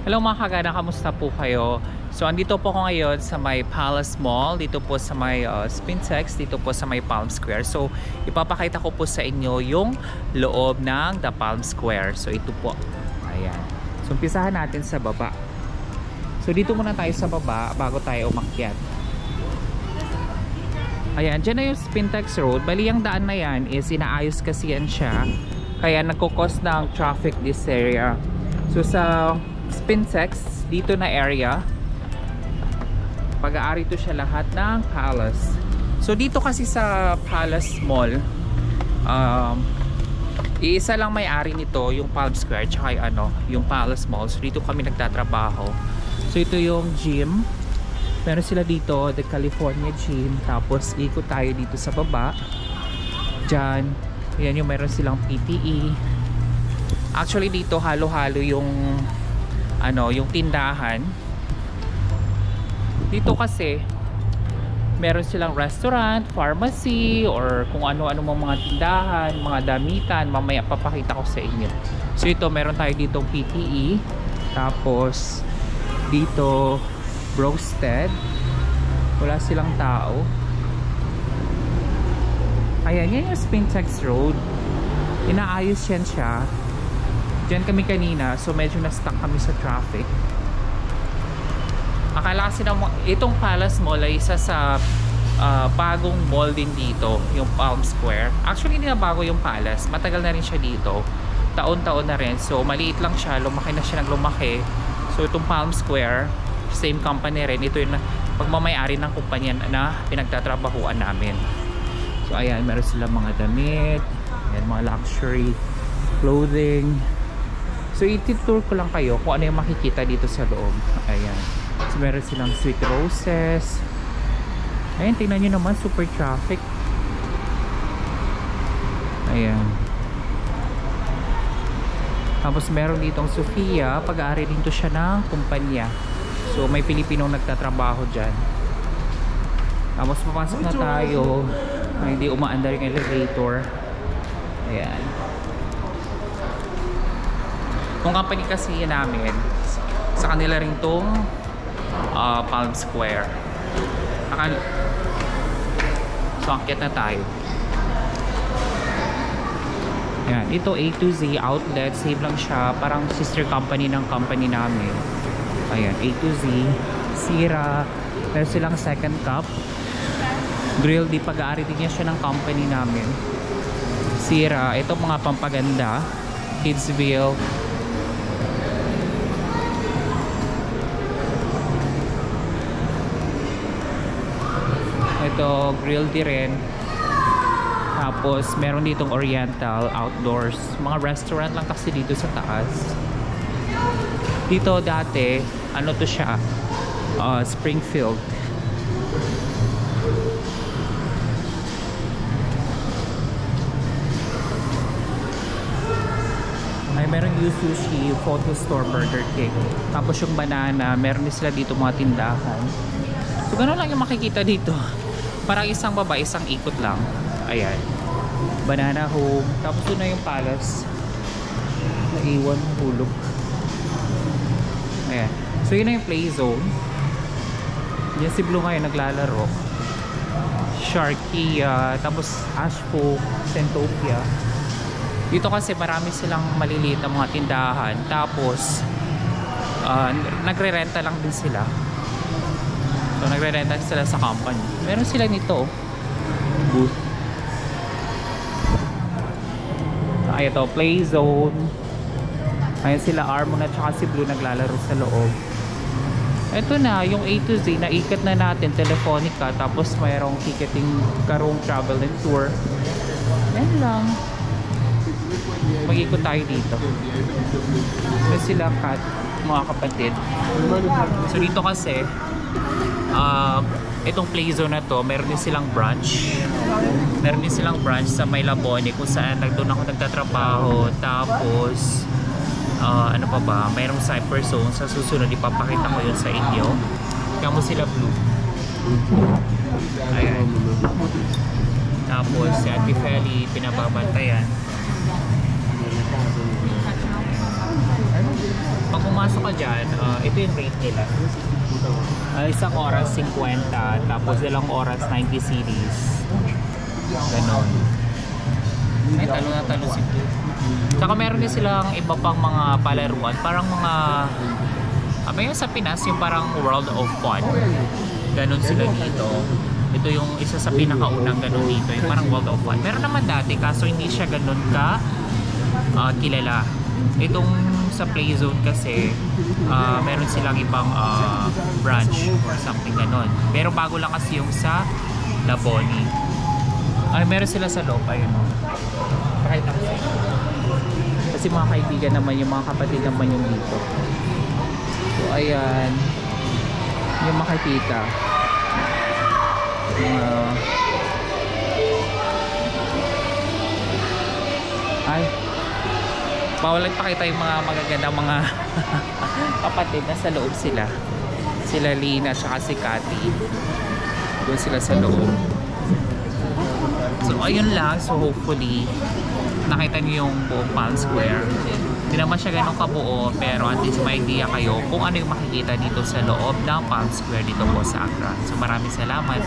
Hello mga kagana, kamusta po kayo? So andito po ako ngayon sa may Palace Mall, dito po sa may Spintex, dito po sa may Palm Square. So ipapakita ko po sa inyo yung loob ng The Palm Square. So ito po, ayan. So umpisahan natin sa baba. So dito muna tayo sa baba bago tayo umakyat. Ayan, dyan na yung Spintex Road. Bali yung daan na yan is inaayos kasi yan siya, kaya nagkukos ng traffic this area. So sa Spintex, dito na area, pag-aari to siya lahat ng Palace. So dito kasi sa Palace Mall, iisa lang may-ari nito, yung Palm Square, tsaka yung Palace Mall. So dito kami nagtatrabaho. So ito yung gym. Meron sila dito, the California Gym. Tapos ikot tayo dito sa baba. Diyan, yan yung meron silang PTE. Actually dito halo-halo yung yung tindahan. Dito kasi meron silang restaurant, pharmacy, or kung ano-ano mga tindahan, mga damitan. Mamaya papakita ko sa inyo. So ito, meron tayo dito PTE. Tapos dito roasted. Wala silang tao. Ayan, yan yung Spintex Road. Inaayos yan siya. Diyan kami kanina, so medyo na-stuck kami sa traffic. Akala kasi na itong Palace Mall ay isa sa bagong mall din dito, yung Palm Square. Actually hindi na bago yung Palace, matagal na rin siya dito, taon-taon na rin. So maliit lang siya, lumaki na siya ng lumaki. So itong Palm Square, same company rin. Ito yung pagmamay-ari ng kumpanya na pinagtatrabahuan namin. So ayan, meron silang mga damit, ayan, mga luxury clothing. So iti-tour ko lang kayo kung ano yung makikita dito sa loob. Ayan. So meron silang sweet roses. Ayan, tingnan nyo naman, super traffic. Ayan. Tapos meron ditong Sofia, pag-aari dito siya ng kumpanya. So may Pilipinong nagtatrabaho dyan. Tapos papasok na tayo. Ay, hindi umaandar yung elevator. Ayan. Kung company kasi namin, sa kanila rin tong Palm Square. So akyat na tayo. Ayan, ito A to Z outlet, save lang siya, parang sister company ng company namin. Ayan, A to Z, Sira, meron silang second cup. Grill, di pag-aari din niya siya ng company namin. Sira, ito mga pampaganda, Kidsville. Ito, grill di rin. Tapos meron ditong Oriental outdoors, mga restaurant lang kasi dito sa taas. Dito dati ano to siya, Springfield. Ay, meron yung sushi, photo store, Burger King. Tapos yung banana, meron din sila dito mga tindahan. So gano'n lang yung makikita dito. Parang isang baba, isang ikot lang. Ayan. Banana Home. Tapos doon na yung Palace. Naiwan, hulog. Ayan. So yun na yung play zone. Yan si Blue ngayon naglalaro. Sharkia. Tapos Ashpo, Centopia. Dito kasi marami silang maliliit na mga tindahan. Tapos nagre-renta lang din sila. So nagre-renta sila sa company. Meron sila nito booth. Ay, ito play zone. Ayan sila Armon at saka si Blue naglalaro sa loob. Ito na yung A to Z, naikat na natin Telefonica. Tapos mayroong ticketing, karong travel and tour. Yan lang. Mag-ikot tayo dito. May sila Kat, mga kapatid. So dito kasi itong play zone na to, meron din silang branch. Meron din silang branch sa May Labone kung saan doon ako nagtatrabaho. Tapos ano pa ba, mayroong cyber zone. Sa susunod ipapakita ko yun sa inyo. Kaya mo sila Blue. Ayan. Tapos si Ate Feli pinababantayan. Pag pumasok ka dyan, ito yung rate nila. Isang oras 50, tapos ilang oras 90 cedis. Ganon. Ay, talo na talo si Blue. Saka meron din silang iba pang mga palaruan. Parang mga... May sa Pinas, yung parang World of Fun. Ganon sila dito. Ito yung isa sa pinakaunang ganon dito. Yung parang World of Fun. Meron naman dati, kaso hindi siya ganon ka kilala. Itong sa Playzone kasi, meron silang ibang branch or something ganon. Pero bago lang kasi yung sa Laboni. Ay, meron sila sa loob. Ayun. Pakita ko sa inyo. Kasi mga kaibigan naman, yung mga kapatid naman yung dito. So, ayan. Yung makikita. Ay. Bawal ipakita yung mga magagandang mga kapatid na sa loob sila. Sila Lina at si Cathy. Doon sila sa loob. So ayun lang, so hopefully nakita niyo yung buong Palm Square. Hindi naman siya ganun kabuo, pero at least may idea kayo kung ano yung makikita dito sa loob ng Palm Square dito po sa Accra. So maraming salamat.